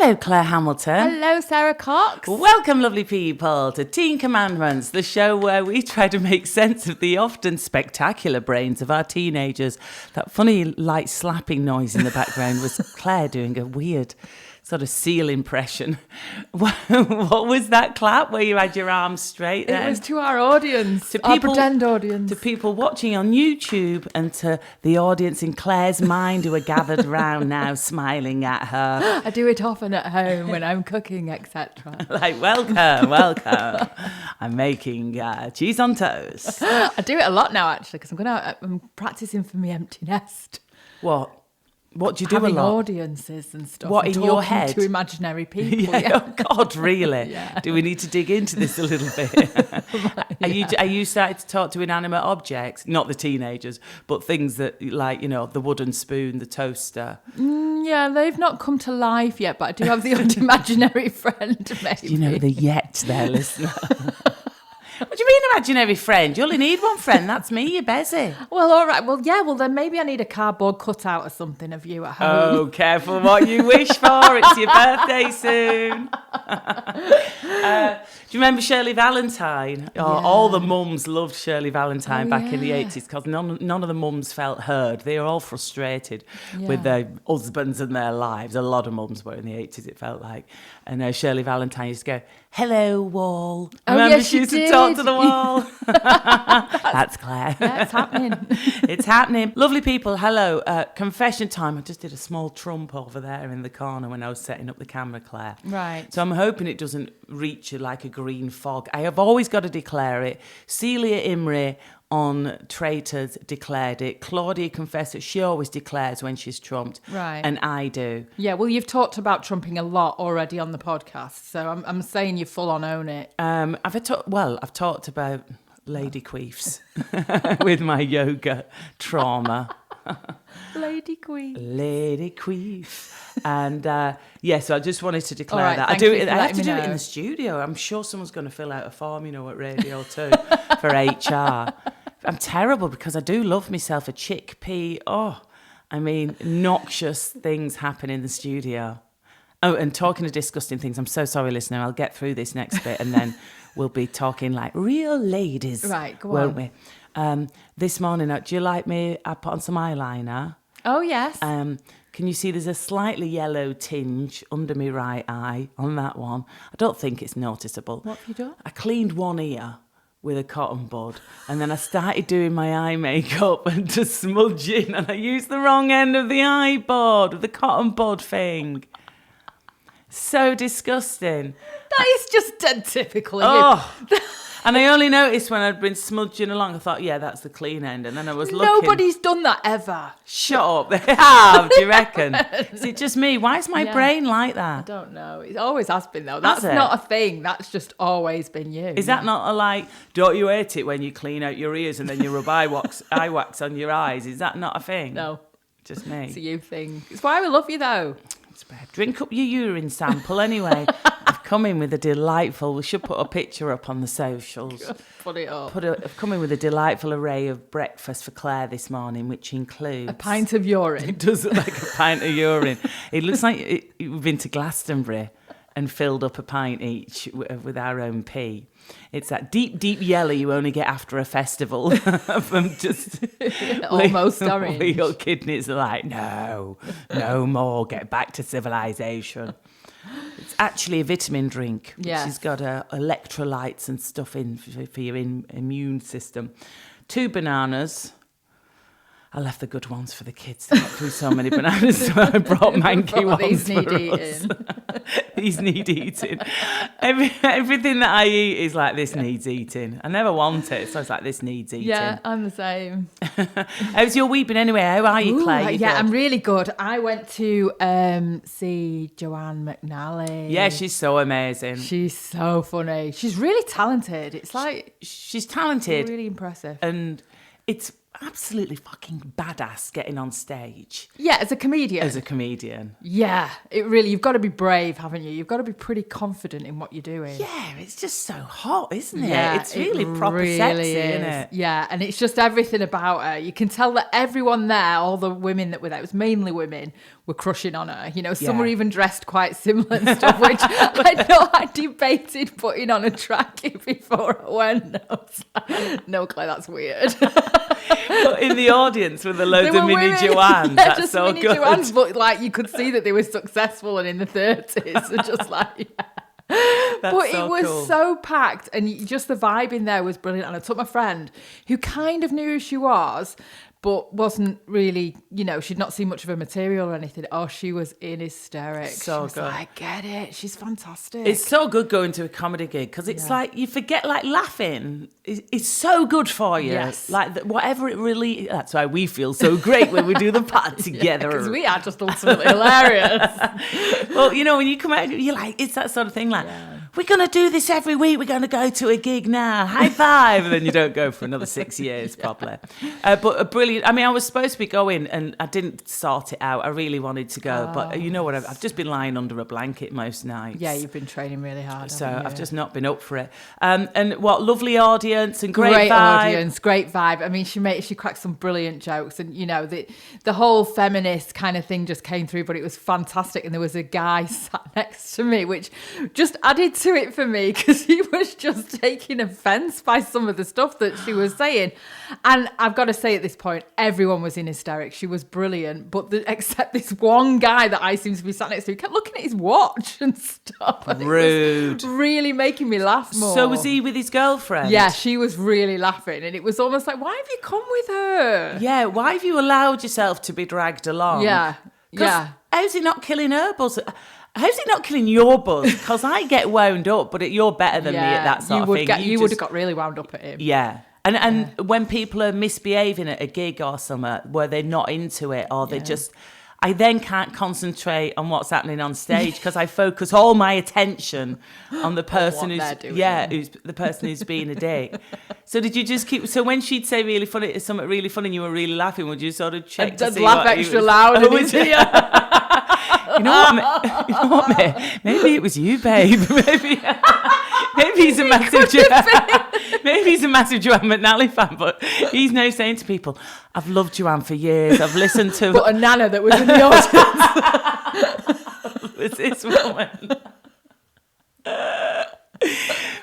Hello, Clare Hamilton. Hello, Sara Cox. Welcome, lovely people, to Teen Commandments, the show where we try to make sense of the often spectacular brains of our teenagers. That funny, light slapping noise in the background was Clare doing a weird sort of seal impression. What was that clap where you had your arms straight then? It was to our audience, to our people, pretend audience. To people watching on YouTube and to the audience in Clare's mind who are gathered round now smiling at her. I do it often at home when I'm cooking, etc. Like, welcome. I'm making cheese on toast. I do it a lot now, actually, because I'm practicing for my empty nest. What do you do Having a lot? Audiences and stuff. What, and in your head? To imaginary people. Yeah. Oh God, really? Yeah. Do we need to dig into this a little bit? Are you starting to talk to inanimate objects? Not the teenagers, but things that, like, you know, the wooden spoon, the toaster. Yeah, they've not come to life yet, but I do have the odd imaginary friend, maybe. You know, the yet there, listener. What do you mean imaginary friend? You only need one friend. That's me. You're busy. Well, all right. Well, yeah. Well, then maybe I need a cardboard cutout or something of you at home. Oh, careful what you wish for. It's your birthday soon. Do you remember Shirley Valentine? Oh, yeah. All the mums loved Shirley Valentine back in the 80s because none of the mums felt heard. They were all frustrated with their husbands and their lives. A lot of mums were in the 80s, it felt like. And Shirley Valentine used to go, "Hello, wall." Remember she used to talk to the wall? That's Claire. Yeah, it's happening. It's happening. Lovely people, hello. Confession time. I just did a small trump over there in the corner when I was setting up the camera, Claire. Right. So I'm hoping it doesn't reach you like a green fog. I have always got to declare it. Celia Imrie on Traitors declared it. Claudia Confessor, she always declares when she's trumped. Right. And I do. Yeah, well, you've talked about trumping a lot already on the podcast, so I'm saying you full on own it. I've talked about lady queefs with my yoga trauma. Lady Queen. Lady queef. And so I just wanted to declare right, that. I have to do it in the studio. I'm sure someone's going to fill out a form, at Radio 2 for HR. I'm terrible because I do love myself a chickpea. Noxious things happen in the studio. Oh, and talking of disgusting things, I'm so sorry, listener. I'll get through this next bit and then we'll be talking like real ladies. Right, go won't on. we? This morning, do you like me? I put on some eyeliner. Oh, yes. Can you see there's a slightly yellow tinge under my right eye on that one? I don't think it's noticeable. What have you done? I cleaned one ear with a cotton bud and then I started doing my eye makeup and just smudging and I used the wrong end of the eye board with the cotton bud thing. So disgusting. That is just dead typical. And I only noticed when I'd been smudging along, I thought, yeah, that's the clean end. And then I was looking. Nobody's done that ever. Shut up. They have, do you reckon? Is it just me? Why is my brain like that? I don't know. It always has been, though. That's not a thing. That's just always been you. Is that not don't you hate it when you clean out your ears and then you rub eye wax on your eyes? Is that not a thing? No. Just me. It's a you thing. It's why we love you, though. Drink up your urine sample anyway. I've come in with a delightful, we should put a picture up on the socials. Put it up. I've come in with a delightful array of breakfast for Claire this morning, which includes... a pint of urine. It does look like a pint of urine. It looks like we've been to Glastonbury and filled up a pint each with our own pee. It's that deep, deep yellow you only get after a festival from just... almost orange. Where your kidneys are like, no more, get back to civilization. It's actually a vitamin drink. Yes. She's got electrolytes and stuff in for your immune system. 2 bananas. I left the good ones for the kids. They got through so many bananas, so I brought manky ones these need for eating. These need eating. Everything that I eat is like, this needs eating. I never want it, so it's like, this needs eating. Yeah, I'm the same. How's your week been anyway? How are you, Claire? Yeah, I'm really good. I went to see Joanne McNally. Yeah, she's so amazing. She's so funny. She's really talented. It's like... She's talented. Really impressive. And it's absolutely fucking badass getting on stage. Yeah, as a comedian. As a comedian. Yeah, you've got to be brave, haven't you? You've got to be pretty confident in what you're doing. Yeah, it's just so hot, isn't it? Yeah, It's really proper sexy, isn't it? Yeah, and it's just everything about her. You can tell that everyone there, all the women that were there, it was mainly women, were crushing on her. You know, some were even dressed quite similar and stuff, which I know I debated putting on a trackie before I went. I was like, no, Claire, that's weird. But in the audience with a load of mini women. Joannes, Yeah, that's just so mini good. Joannes, but like you could see that they were successful and in the 30s. So just like, but so it was cool. so packed, and just the vibe in there was brilliant. And I took my friend, who kind of knew who she was, but wasn't really, you know, she'd not seen much of her material or anything. Oh, she was in hysterics. So she was good. like, I get it. She's fantastic. It's so good going to a comedy gig because it's like you forget, like laughing is so good for you. Yes. Like whatever it really. That's why we feel so great when we do the part together. Because we are just ultimately hilarious. Well, you know, when you come out, you're like, it's that sort of thing. Like, we're going to do this every week. We're going to go to a gig now. High five. And then you don't go for another 6 years, probably. But a brilliant. I mean, I was supposed to be going and I didn't sort it out. I really wanted to go. But you know what? I've just been lying under a blanket most nights. Yeah, you've been training really hard. So haven't you? I've just not been up for it. And what lovely audience and great vibe. Audience, great vibe. I mean, she cracked some brilliant jokes, and you know the whole feminist kind of thing just came through. But it was fantastic, and there was a guy sat next to me, which just added to it for me because he was just taking offence by some of the stuff that she was saying. And I've got to say, at this point, everyone was in hysterics. She was brilliant, but except this one guy that I seem to be sat next to, he kept looking at his watch and stuff. And Rude. it was really making me laugh more. So was he with his girlfriend? Yeah, she was really laughing, and it was almost like, why have you come with her? Yeah, why have you allowed yourself to be dragged along? Yeah, 'Cause how's it not killing her buzz? How's it not killing your buzz? Because I get wound up, but you're better than me at that sort of thing. You would have got really wound up at him. Yeah. And when people are misbehaving at a gig or something, where they're not into it, or they just... I then can't concentrate on what's happening on stage because I focus all my attention on the person who's the person who's being a dick. So did you just keep? So when she'd say something really funny, and you were really laughing, would you sort of check to I'd see laugh what extra loud in his ear. You know what? Maybe it was you, babe. Maybe he's a massive Maybe he's a massive Joanne McNally fan, but he's now saying to people, "I've loved Joanne for years. I've listened to." But a nana that was in the audience was this woman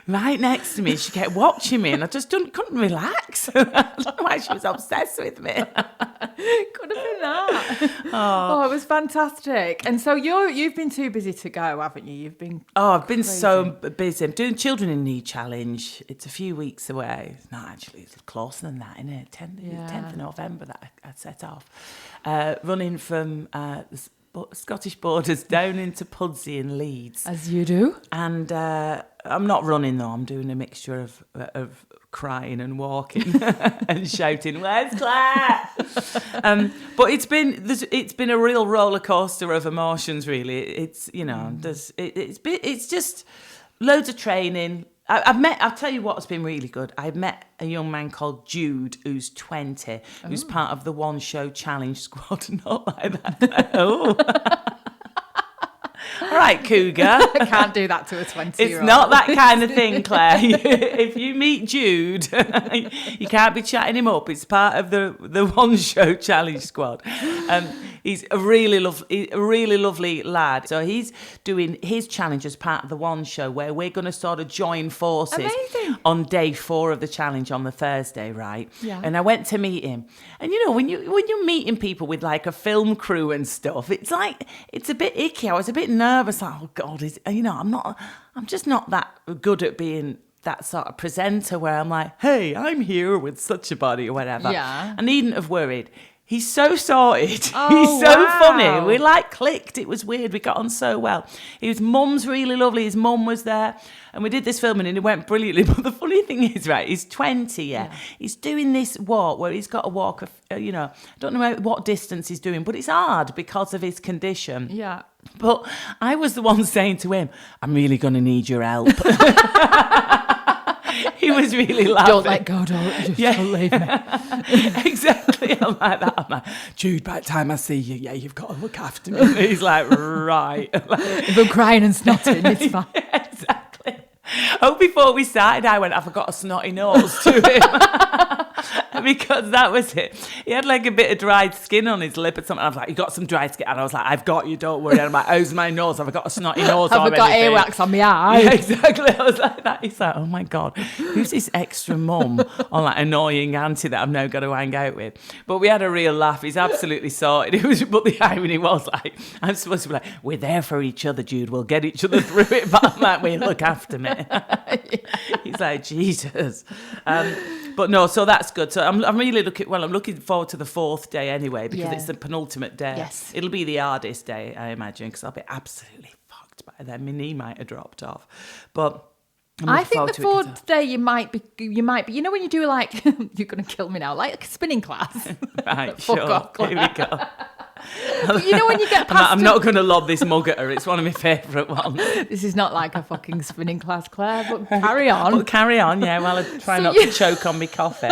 right next to me. She kept watching me, and I just couldn't relax. I don't know why she was obsessed with me. Could have been that. Oh, it was fantastic. And so you've been too busy to go, haven't you? You've been. Oh, I've been so busy. I'm doing Children in Need Challenge. It's a few weeks away. No, actually, it's closer than that, isn't it? 10th of November that I set off. Running from the Scottish borders down into Pudsey in Leeds. As you do. And I'm not running, though. I'm doing a mixture of crying and walking and shouting, "Where's Clare?" But it's been a real roller coaster of emotions. Really, it's it's just loads of training. I'll tell you what's been really good. I met a young man called Jude, who's 20, who's part of the One Show Challenge squad. Not like that. Oh. All right, Cougar. I can't do that to a 20-year-old. It's not that kind of thing, Claire. If you meet Jude, you can't be chatting him up. It's part of the One Show Challenge squad. He's a really lovely lad. So he's doing his challenge as part of the One Show, where we're going to sort of join forces on day 4 of the challenge on the Thursday, right? Yeah. And I went to meet him, and you know, when you're meeting people with like a film crew and stuff, it's like it's a bit icky. I was a bit nervous. Like, oh God, I'm just not that good at being that sort of presenter where I'm like, hey, I'm here with such a body or whatever. Yeah. I needn't have worried. He's so sorted. Oh, He's so funny. We clicked. It was weird. We got on so well. His mum's really lovely. His mum was there. And we did this filming and it went brilliantly. But the funny thing is, right, he's 20, yeah. He's doing this walk where he's got to walk, I don't know what distance he's doing, but it's hard because of his condition. Yeah. But I was the one saying to him, I'm really going to need your help. He was really laughing. Don't let go, don't leave me. Exactly. I'm like that. I'm like, Jude, by the time I see you, you've got to look after me. And he's like, right. If I'm crying and snotting, it's fine. Yeah, exactly. Oh, before we started, I went, have I got a snotty nose to him? Because that was it. He had like a bit of dried skin on his lip or something. I was like, you got some dried skin? And I was like, I've got you, don't worry. And I'm like, how's my nose? Have I got a snotty nose? Have I got earwax on my eye? Yeah, exactly. I was like that. He's like, oh my God, who's this extra mum on like annoying auntie that I've now got to hang out with? But we had a real laugh. He's absolutely sorted. But the irony was like, I'm supposed to be like, we're there for each other, Jude. We'll get each other through it. But I'm like, wait, look after me. He's like, Jesus. But no, so that's good. So I'm really looking forward to the fourth day anyway, because it's the penultimate day. Yes. It'll be the hardest day, I imagine, because I'll be absolutely fucked by then. My knee might have dropped off. But I think the fourth day you might be, you know, when you do like, you're going to kill me now, like a spinning class. Right, Fuck sure. off, Clare. Here we go. But you know when you get past... I'm not going to lob this mug at her. It's one of my favourite ones. This is not like a fucking spinning class, Claire, but carry on. Well, carry on, yeah, while I try not to choke on my coffee.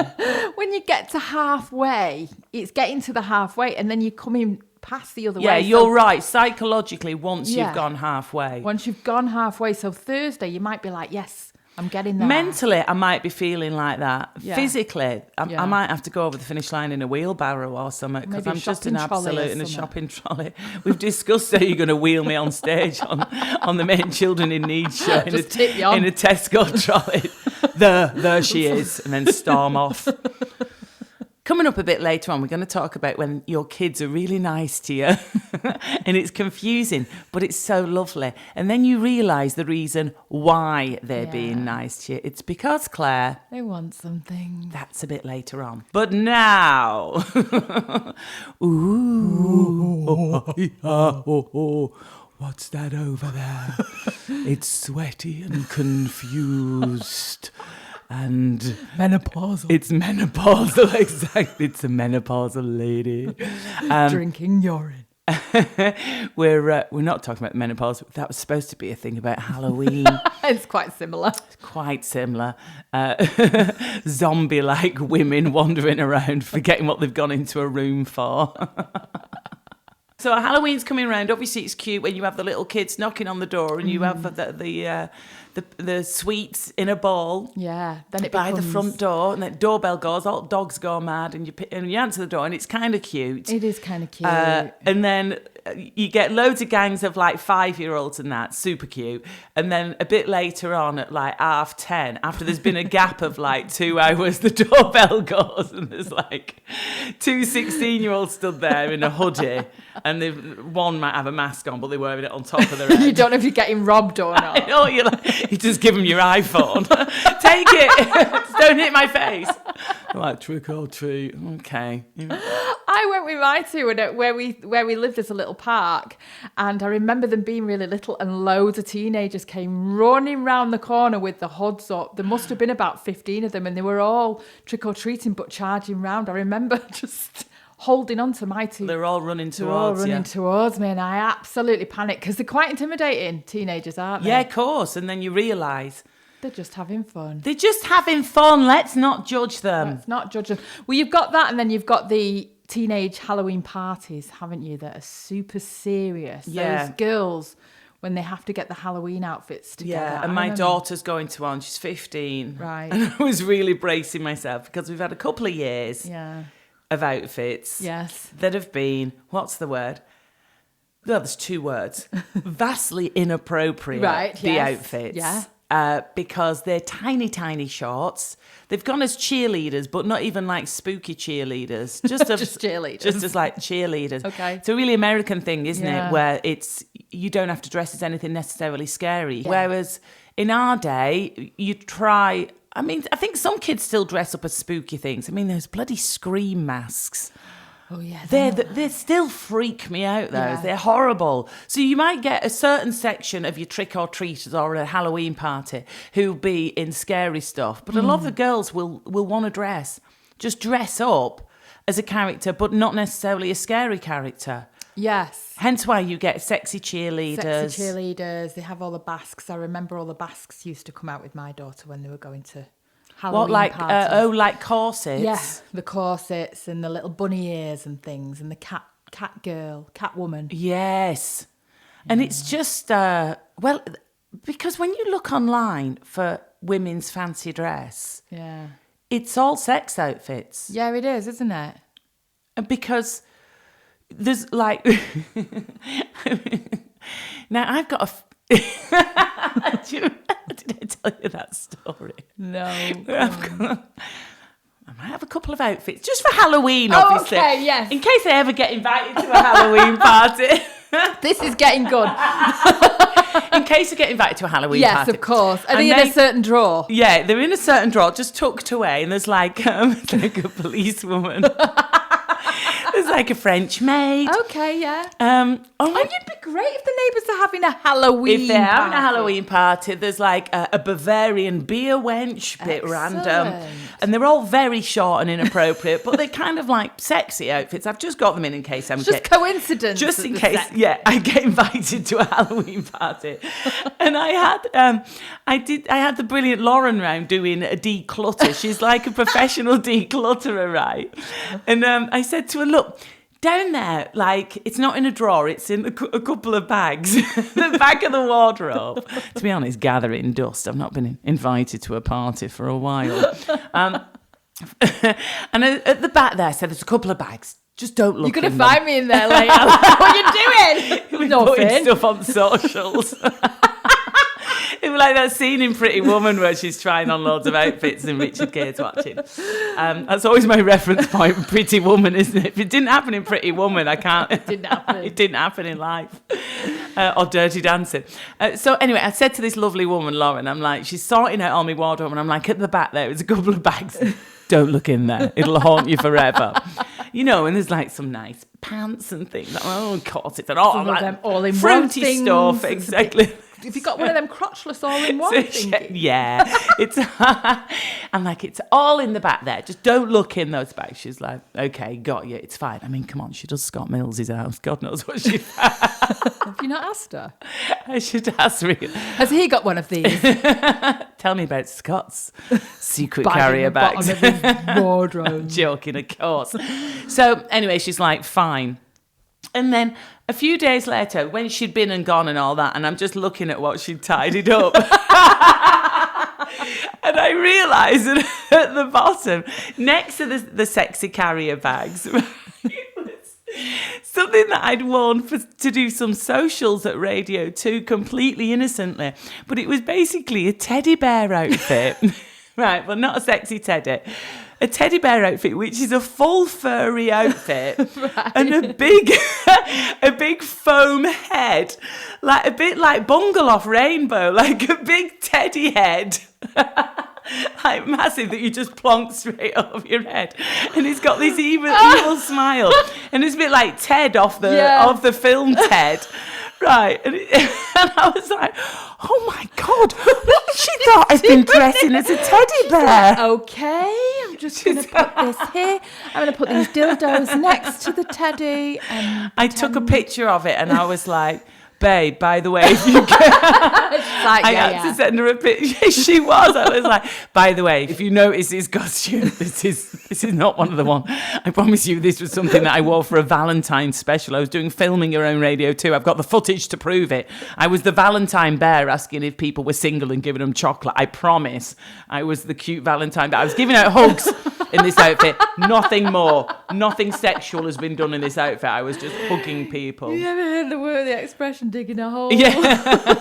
When you get to halfway, it's getting to the halfway, and then you're coming past the other way. Yeah, you're right. Psychologically, once Yeah. you've gone halfway. Once you've gone halfway, so Thursday, you might be like, yes, I'm getting there. Mentally, I might be feeling like that. Yeah. Physically, I Yeah. might have to go over the finish line in a wheelbarrow or something, because Maybe a I'm just shopping an trolley or absolute in a something. shopping trolley. We've discussed how you're going to wheel me on stage on the main Children in Need show in, Just tip you on. in a Tesco trolley. There she is, and then storm off. Coming up a bit later on, we're going to talk about when your kids are really nice to you and it's confusing, but it's so lovely. And then you realise the reason why they're being nice to you. It's because, Claire... They want something. That's a bit later on. But now... Ooh. What's that over there? It's sweaty and confused. And Menopausal. It's menopausal, exactly. It's a menopausal lady. Drinking urine. We're not talking about menopause. That was supposed to be a thing about Halloween. It's quite similar. Quite similar. Zombie-like women wandering around, forgetting what they've gone into a room for. So Halloween's coming around. Obviously, it's cute when you have the little kids knocking on the door and you have the sweets in a bowl. Yeah. Then it by becomes... the front door, and the doorbell goes, all dogs go mad, and you answer the door, and it's kind of cute. It is kind of cute. And then you get loads of gangs of like 5-year-olds and that, super cute. And then a bit later on at like 10:30, after there's been a gap of like 2 hours, the doorbell goes and there's like 2 16-year-olds stood there in a hoodie, and one might have a mask on, but they wearing it on top of their head. You don't know if you're getting robbed or not. I know, you just give them your iPhone. Take it. Just don't hit my face. I'm like, trick or treat. Okay. I went with my two where we lived. There's a little park, and I remember them being really little, and loads of teenagers came running round the corner with the hoods up. There must have been about 15 of them, and they were all trick or treating but charging round. I remember just holding on to my two. They're all running towards me, and I absolutely panicked because they're quite intimidating, teenagers, aren't they? Yeah, of course. And then you realise they're just having fun. They're just having fun. Let's not judge them. Let's not judge them. Well, you've got that, and then you've got the teenage Halloween parties, haven't you, that are super serious. Yeah. Those girls, when they have to get the Halloween outfits together. Yeah, and my daughter's going to one. She's 15. Right. And I was really bracing myself because we've had a couple of years of outfits that have been, what's the word? Well, there's 2 words. Vastly inappropriate, the outfits. Yeah. Because they're tiny, tiny shorts. They've gone as cheerleaders, but not even like spooky cheerleaders. Just cheerleaders. Just as like cheerleaders. Okay. It's a really American thing, isn't it? Where you don't have to dress as anything necessarily scary. Yeah. Whereas in our day, you try... I mean, I think some kids still dress up as spooky things. I mean, there's bloody Scream masks. Oh, yeah. They still freak me out, those. Yeah. They're horrible. So you might get a certain section of your trick-or-treaters or a Halloween party who'll be in scary stuff. But a lot of the girls will want to just dress up as a character, but not necessarily a scary character. Yes. Hence why you get sexy cheerleaders. They have all the basques. I remember all the basques used to come out with my daughter when they were going to Halloween parties. Like corsets? Yeah, the corsets and the little bunny ears and things, and the cat woman. Yes. And it's just, because when you look online for women's fancy dress, it's all sex outfits. Yeah, it is, isn't it? And because there's like, now I've got did I tell you that story? No. I might have a couple of outfits just for Halloween, obviously. Okay, yes. In case I ever get invited to a Halloween party. This is getting good. In case I get invited to a Halloween party. Yes, of course. Are they in a certain drawer? Yeah, they're in a certain drawer, just tucked away, and there's like a policewoman. There's like a French maid. Okay, yeah. You'd be great if the neighbours are having a Halloween If they're having a Halloween party, there's like a Bavarian beer wench, bit random. And they're all very short and inappropriate, but they're kind of like sexy outfits. I've just got them in case I'm... Just coincidence. Just in case, I get invited to a Halloween party. And I had the brilliant Lauren round doing a declutter. She's like a professional declutterer, right? And I said to her, look, down there, like, it's not in a drawer, it's in a couple of bags. The back of the wardrobe. To be honest, gathering dust. I've not been invited to a party for a while. And at the back there, I said, there's a couple of bags. Just don't look in them. You're going to find me in there later. What are you doing? We're putting stuff on socials. It was like that scene in Pretty Woman where she's trying on loads of outfits and Richard Gere's watching. That's always my reference point for Pretty Woman, isn't it? If it didn't happen in Pretty Woman, I can't. It didn't happen. It didn't happen in life. Or Dirty Dancing. So anyway, I said to this lovely woman, Lauren, I'm like, she's sorting out all my wardrobe, and I'm like, at the back there's a couple of bags. Don't look in there. It'll haunt you forever. You know, and there's like some nice pants and things. Like, corsets and all of them all in fruity one stuff. Exactly. Have you got one of them crotchless all-in-one things? Yeah. I'm like, it's all in the back there. Just don't look in those bags. She's like, okay, got you. It's fine. I mean, come on. She does Scott Mills's house. God knows what she... Have you not asked her? I should ask her. Has he got one of these? Tell me about Scott's secret carrier bags. Wardrobe. I'm joking, of course. So anyway, she's like, fine. And then a few days later, when she'd been and gone and all that, and I'm just looking at what she'd tidied up. And I realised that at the bottom, next to the sexy carrier bags, it was something that I'd worn to do some socials at Radio 2 completely innocently. But it was basically a teddy bear outfit. Right, but not a sexy teddy. A teddy bear outfit, which is a full furry outfit, right. And a big foam head, like a bit like Bungalow Rainbow, like a big teddy head, like massive that you just plonk straight over your head, and it's got this evil smile, and it's a bit like Ted off the film Ted. Right, and I was like, oh my God, she thought I'd been dressing as a teddy bear. Okay, I'm just going to put this here. I'm going to put these dildos next to the teddy. And I took a picture of it and I was like, babe, by the way, if you can... I had to send her a picture. She was. I was like, by the way, if you notice his costume, this is not one of the ones. I promise you this was something that I wore for a Valentine's special. I was doing filming your own Radio 2. I've got the footage to prove it. I was the Valentine bear asking if people were single and giving them chocolate. I promise. I was the cute Valentine bear. I was giving out hugs in this outfit. Nothing more. Nothing sexual has been done in this outfit. I was just hugging people. You ever heard the expression digging a hole? Yeah.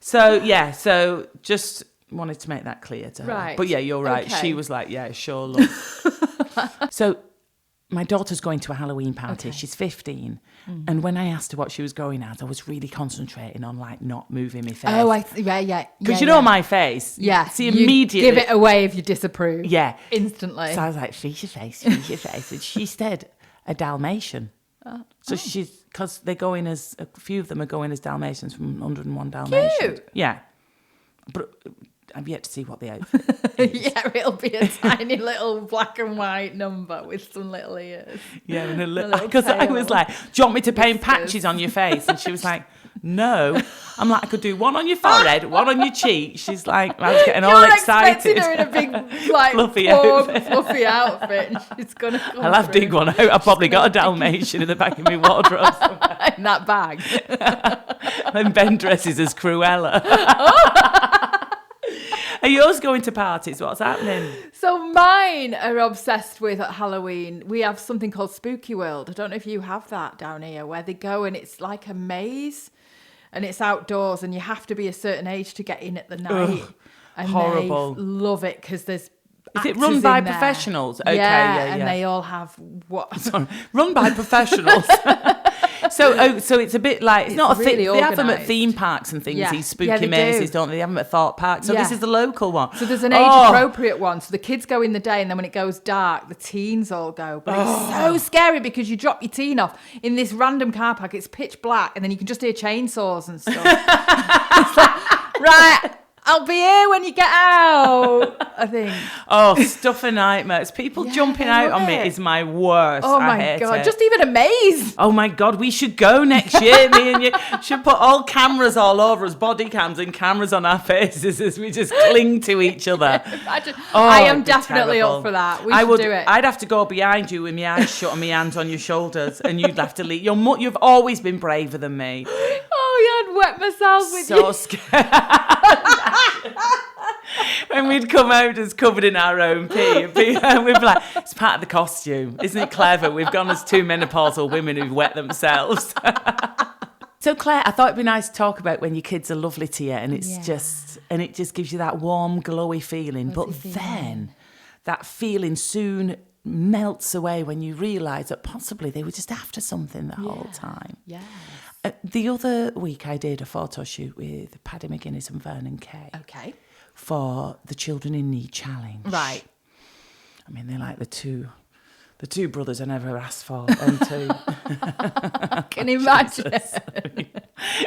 So just wanted to make that clear to her. Right. But yeah, you're right. Okay. She was like, yeah, sure, look. So my daughter's going to a Halloween party. Okay. She's 15. And when I asked her what she was going as, I was really concentrating on like not moving my face. Oh, yeah. Because you know my face. Yeah. See, immediately. Give it away if you disapprove. Yeah. Instantly. So I was like, freeze your face. And she said a Dalmatian. So she's, because they're going as, a few of them are going as Dalmatians from 101 Dalmatians. Cute. Yeah. But I've yet to see what the outfit is. Yeah, it'll be a tiny little black and white number with some little ears. Yeah, because I was like, do you want me to paint patches on your face? And she was like, No. I'm like, I could do one on your forehead, one on your cheek. She's like, I was getting all You're excited. expecting her in a big, like, fluffy fluffy outfit, and she's going to come I'll have to dig one out. I've probably got a Dalmatian in the back of my wardrobe somewhere. in that bag. And Ben dresses as Cruella. Are yours going to parties? What's happening? So mine are obsessed with at Halloween. We have something called Spooky World. I don't know if you have that down here, where they go and it's like a maze and it's outdoors and you have to be a certain age to get in at the night. Ugh, and horrible. They love it because there's Is it run by professionals? Okay, yeah. And they all have what? Sorry, run by professionals. So it's a bit like, it's not a really thing. They have them at organised. theme parks and things, Yeah. these spooky Yeah, they mazes, do. don't they? They have them at Thorpe Park. So this Yeah. is the local one. So there's an age-appropriate one. So the kids go in the day, and then when it goes dark, the teens all go. But it's so scary because you drop your teen off in this random car park. It's pitch black, and then you can just hear chainsaws and stuff. It's like, right, I'll be here when you get out, I think. Oh, stuff a nightmares. People jumping I out love on me it. is my worst. Oh, I my hate God. it. Just even a maze. Oh my God, we should go next year. Me and you should put all cameras all over us, body cams and cameras on our faces as we just cling to each other. Imagine. Oh, I am it'd be definitely terrible. up for that. We should do it. I'd have to go behind you with my eyes shut and my hands on your shoulders, and you'd have to leave. You've always been braver than me. Oh, yeah, I'd wet myself with So you. scared. When we'd come out as covered in our own pee, and we'd be like, it's part of the costume. Isn't it clever? We've gone as two menopausal women who've wet themselves. So Claire, I thought it'd be nice to talk about when your kids are lovely to you and it just gives you that warm, glowy feeling. Then that feeling soon melts away when you realise that possibly they were just after something the whole time. Yeah. The other week I did a photo shoot with Paddy McGuinness and Vernon Kay. Okay. For the Children in Need Challenge. Right. I mean, they're like the two brothers I never asked for. And two. Can you imagine?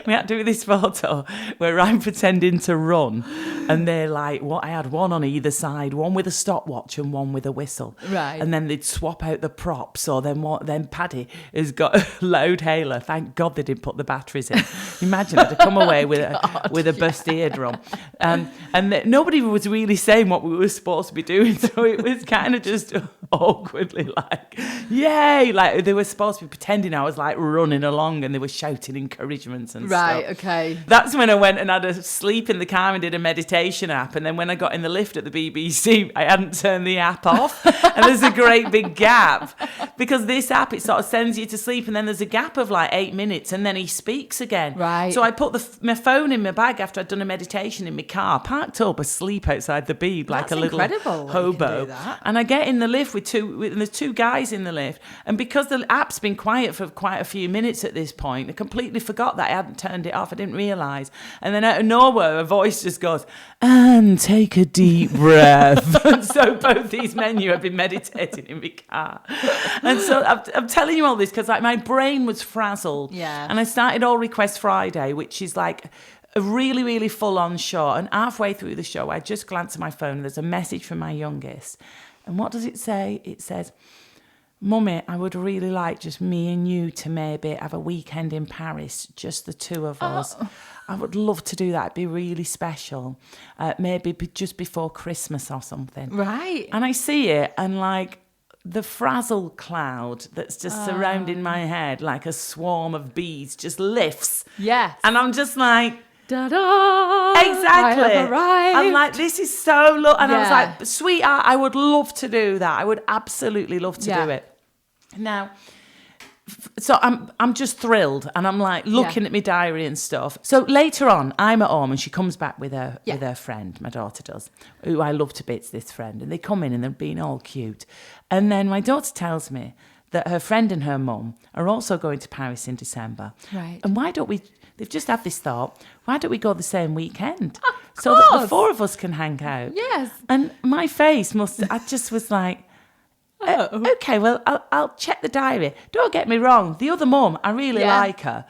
We had to do this photo where I'm pretending to run, and they're like, I had one on either side, one with a stopwatch and one with a whistle. Right. And then they'd swap out the props. So then Paddy has got a loud hailer. Thank God they didn't put the batteries in. Imagine I'd have come away with a burst eardrum. And nobody was really saying what we were supposed to be doing. So it was kind of just awkwardly like, yay! Like they were supposed to be pretending I was like running along, and they were shouting encouragements and stuff. Right, okay. That's when I went and had a sleep in the car and did a meditation app. And then when I got in the lift at the BBC, I hadn't turned the app off. And there's a great big gap because this app, it sort of sends you to sleep, and then there's a gap of like 8 minutes, and then he speaks again. Right. So I put my phone in my bag after I'd done a meditation in my car, parked up asleep outside the Beeb like That's a little incredible hobo. that you can do that. And I get in the lift and there's two guys in the lift. And because the app's been quiet for quite a few minutes at this point, I completely forgot that I hadn't turned it off. I didn't realise. And then out of nowhere, a voice just goes, and take a deep breath. And so both these men who had been meditating in my car. And so I'm telling you all this because like my brain was frazzled. Yeah. And I started All Request Friday, which is like a really, really full-on show. And halfway through the show, I just glanced at my phone and there's a message from my youngest. And what does it say? It says, Mummy, I would really like just me and you to maybe have a weekend in Paris, just the two of us. I would love to do that. It'd be really special. Maybe just before Christmas or something. Right. And I see it and like the frazzle cloud that's just surrounding my head like a swarm of bees just lifts. Yes. And I'm just like, da-da! exactly. I have arrived. I'm like, this is so and I was Yeah. like, sweetheart, I would love to do that. I would absolutely love to do it. Now, so I'm just thrilled, and I'm like looking at my diary and stuff. So later on, I'm at home, and she comes back with her friend. My daughter does, who I love to bits. This friend, and they come in and they're being all cute, and then my daughter tells me that her friend and her mum are also going to Paris in December. Right. And why don't we? They've just had this thought. Why don't we go the same weekend, Of so that the course. four of us can hang out? Yes. And my face I just was like. Okay, well, I'll check the diary. Don't get me wrong. The other mum, I really like her.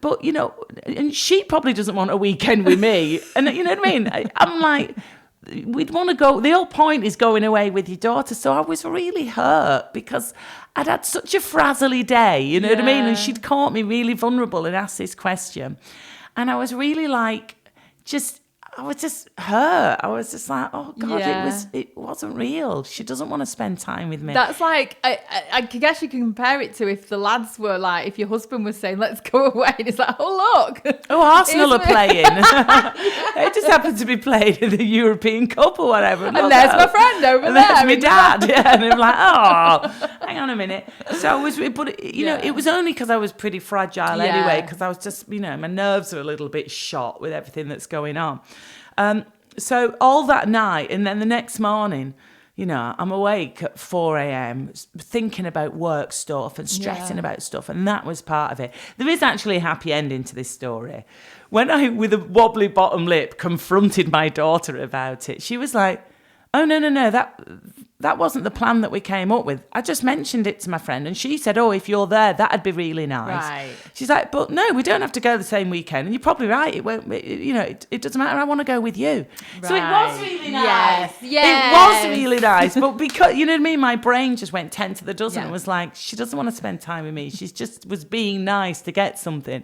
But, you know, and she probably doesn't want a weekend with me. And you know what I mean? I'm like, we'd want to go. The whole point is going away with your daughter. So I was really hurt because I'd had such a frazzly day, you know what I mean? And she'd caught me really vulnerable and asked this question. And I was really like, I was just hurt. I was just like, oh God, it wasn't real. She doesn't want to spend time with me. That's like, I guess you can compare it to if the lads were like, if your husband was saying, let's go away. And it's like, oh, look. Oh, Arsenal are playing. It just happened to be playing in the European Cup or whatever. And there's my friend over and there. There's my dad. Yeah. And I'm like, oh, hang on a minute. So I was, but you know, it was only because I was pretty fragile anyway, because I was just, you know, my nerves are a little bit shot with everything that's going on. So all that night, and then the next morning, you know, I'm awake at 4 a.m. thinking about work stuff and stressing about stuff, and that was part of it. There is actually a happy ending to this story. When I, with a wobbly bottom lip, confronted my daughter about it, she was like, oh, no, that wasn't the plan that we came up with. I just mentioned it to my friend, and she said, oh, if you're there, that'd be really nice. Right. She's like, but no, we don't have to go the same weekend. And you're probably right. It won't, you know, it doesn't matter. I want to go with you. Right. So it was really nice. Yes. It was really nice. But because, you know what I mean? My brain just went 10 to the dozen and was like, she doesn't want to spend time with me. She's just was being nice to get something.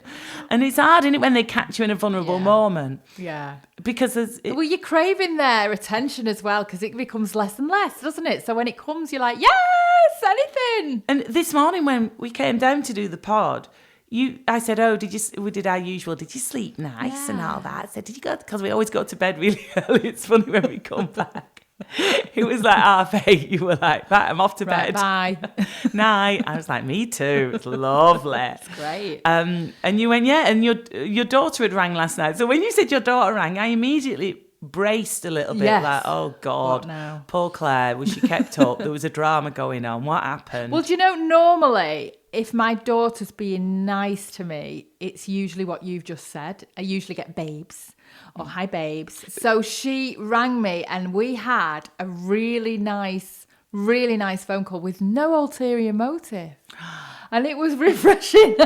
And it's hard, isn't it, when they catch you in a vulnerable moment? Yeah. Because well, you're craving their attention as well, because it becomes less and less, doesn't it? So when it comes, you're like, yes, anything. And this morning when we came down to do the pod, I said, oh, we did our usual, did you sleep nice and all that? I said, did you go, because we always go to bed really early. It's funny when we come back. It was like 8:30. You were like, right, I'm off to bed. Bye. Night. I was like, me too. It's lovely. It's great. And you went, yeah, and your daughter had rang last night. So when you said your daughter rang, I immediately braced a little bit, like, oh God, poor Claire, was she kept up? There was a drama going on. What happened? Well, do you know, normally, if my daughter's being nice to me, it's usually what you've just said. I usually get babes or hi babes. So she rang me and we had a really nice phone call with no ulterior motive. And it was refreshing.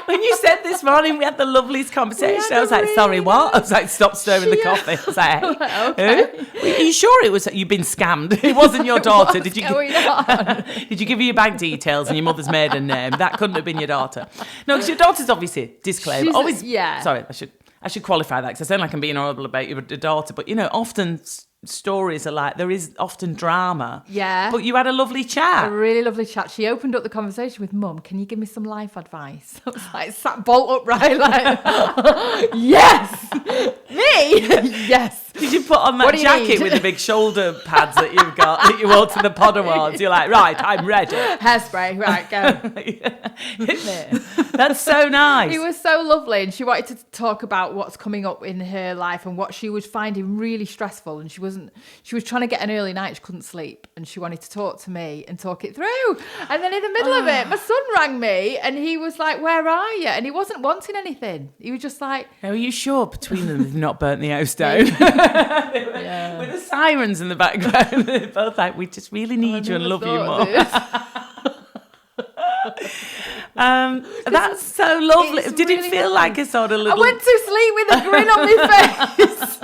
When you said this morning, we had the loveliest conversation. I was like, sorry, what? I was like, stop stirring the coffee. I was like, hey, okay. Are you sure it was you've been scammed? It wasn't your daughter. What's going on? Did you give her your bank details and your mother's maiden name? That couldn't have been your daughter. No, because your daughter's obviously disclaimer. Sorry, I should qualify that because I sound like I'm being horrible about your daughter. But, you know, often stories are like, there is often drama. Yeah. But you had a lovely chat. A really lovely chat. She opened up the conversation with, Mum, can you give me some life advice? I was like, sat bolt upright, like, yes! Me? Yes. Did you put on that jacket with the big shoulder pads that you've got, that you wore to the pod awards? You're like, right, I'm ready. Hairspray, right, go. Isn't it? That's so nice. It was so lovely. And she wanted to talk about what's coming up in her life and what she was finding really stressful. And she was trying to get an early night. She couldn't sleep. And she wanted to talk to me and talk it through. And then in the middle of it, my son rang me and he was like, where are you? And he wasn't wanting anything. He was just like... Now, are you sure between them they've not burnt the house down? With the sirens in the background. They're both like, we just really need you and love you more. That's so lovely. Did it feel like a sort of little... I went to sleep with a grin on my face.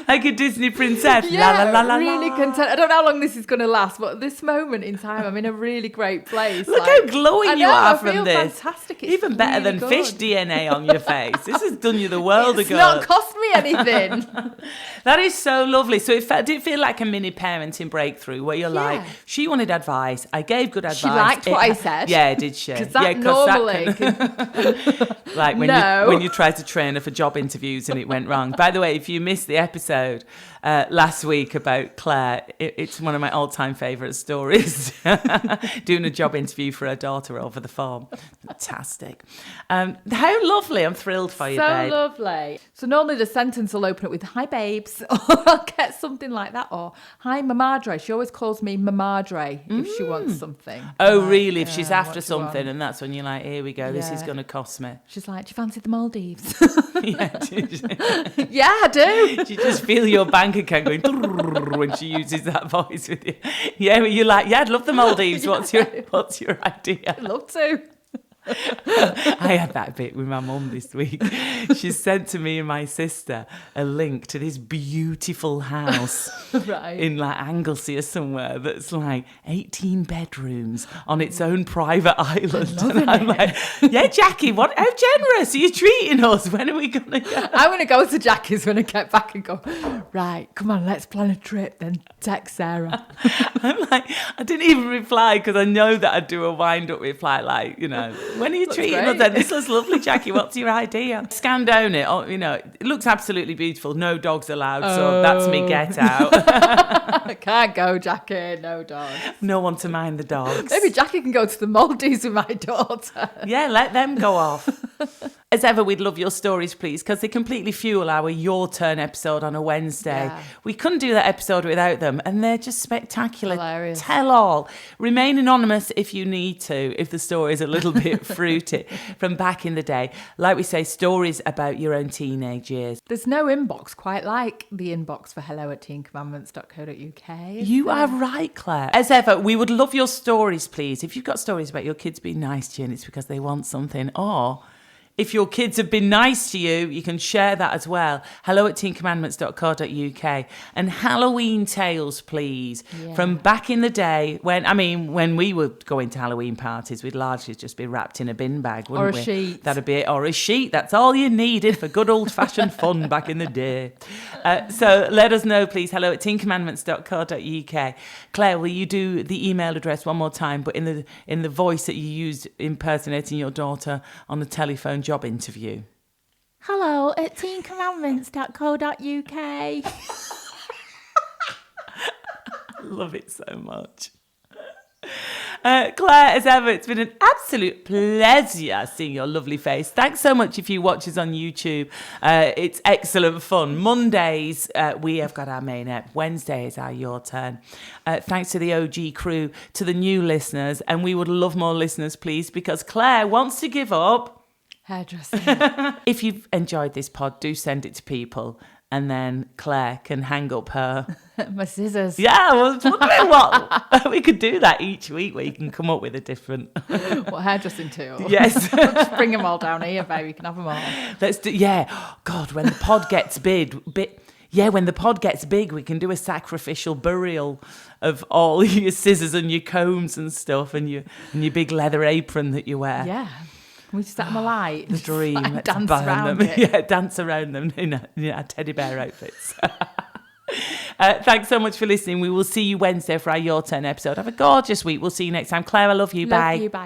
Like a Disney princess. Yeah, la, la, la, really content. I don't know how long this is going to last, but at this moment in time, I'm in a really great place. Look how glowing you are from this. Fantastic. It's even better than good. Fish DNA on your face. This has done you the world of good. It's not cost me anything. That is so lovely. So did it feel like a mini parenting breakthrough where you're like, she wanted advice, I gave good advice. She liked what I said. Yeah, did she? Because that normally... Like when you tried to train her for job interviews and it went wrong. By the way, if you missed the episode last week about Clare, it's one of my all-time favourite stories. Doing a job interview for her daughter over the phone. Fantastic. How lovely. I'm thrilled for you, babe. So lovely. So normally the sentence will open it with, hi, babes, or I'll get something like that, or hi, mamadre. She always calls me mamadre if she wants something. Oh, really? If she's after something, and that's when you're like, here we go, this is going to cost me. She's like, do you fancy the Maldives? Yeah, yeah, I do. Do you just feel your bank account going when she uses that voice with you? Yeah, you're like, yeah, I'd love the Maldives. What's your idea? I'd love to. I had that bit with my mum this week. She sent to me and my sister a link to this beautiful house in like Anglesey or somewhere that's like 18 bedrooms on its own private island. And I'm like, yeah, Jackie, how generous are you treating us? When are we going to go? I'm going to go to Jackie's when I get back and go, right, come on, let's plan a trip, then text Sarah. I'm like, I didn't even reply because I know that I'd do a wind-up reply like, when are you treating us then? This looks lovely, Jackie. What's your idea? Scan down it. It looks absolutely beautiful. No dogs allowed, so that's me get out. I can't go, Jackie. No dogs. No one to mind the dogs. Maybe Jackie can go to the Maldives with my daughter. Yeah, let them go off. As ever, we'd love your stories, please, because they completely fuel our Your Turn episode on a Wednesday. Yeah. We couldn't do that episode without them, and they're just spectacular. Hilarious. Tell all. Remain anonymous if you need to, if the story is a little bit fruity from back in the day. Like we say, stories about your own teenage years. There's no inbox quite like the inbox for hello@teencommandments.co.uk. You are right, Claire. As ever, we would love your stories, please. If you've got stories about your kids being nice to you and it's because they want something, or if your kids have been nice to you, you can share that as well. hello@teencommandments.co.uk. And Halloween tales, please. Yeah. From back in the day when we would go into Halloween parties, we'd largely just be wrapped in a bin bag, wouldn't we? Or a sheet. That'd be it. Or a sheet. That's all you needed for good old-fashioned fun back in the day. So let us know, please. hello@teencommandments.co.uk. Claire, will you do the email address one more time, but in the voice that you used impersonating your daughter on the telephone job interview? hello@teencommandments.co.uk. Love it so much. Claire, as ever, it's been an absolute pleasure seeing your lovely face. Thanks so much if you watch us on YouTube. It's excellent fun. Mondays, we have got our main ep. Wednesday is our Your Turn. Thanks to the OG crew, to the new listeners, and we would love more listeners, please, because Claire wants to give up hairdressing. If you've enjoyed this pod, do send it to people, and then Claire can hang up her my scissors. Yeah, I was wondering what we could do that each week, where you can come up with a different what hairdressing tool. Yes. Just bring them all down here, baby. You can have them all. Let's do. Yeah. God, when the pod gets big. When the pod gets big, we can do a sacrificial burial of all your scissors and your combs and stuff, and your big leather apron that you wear. Yeah. Can we just set them alight? The dream. Like dance around them. it. Yeah, dance around them in our teddy bear outfits. Thanks so much for listening. We will see you Wednesday for our Your Turn episode. Have a gorgeous week. We'll see you next time. Claire, I love you. Love Bye. you. Bye.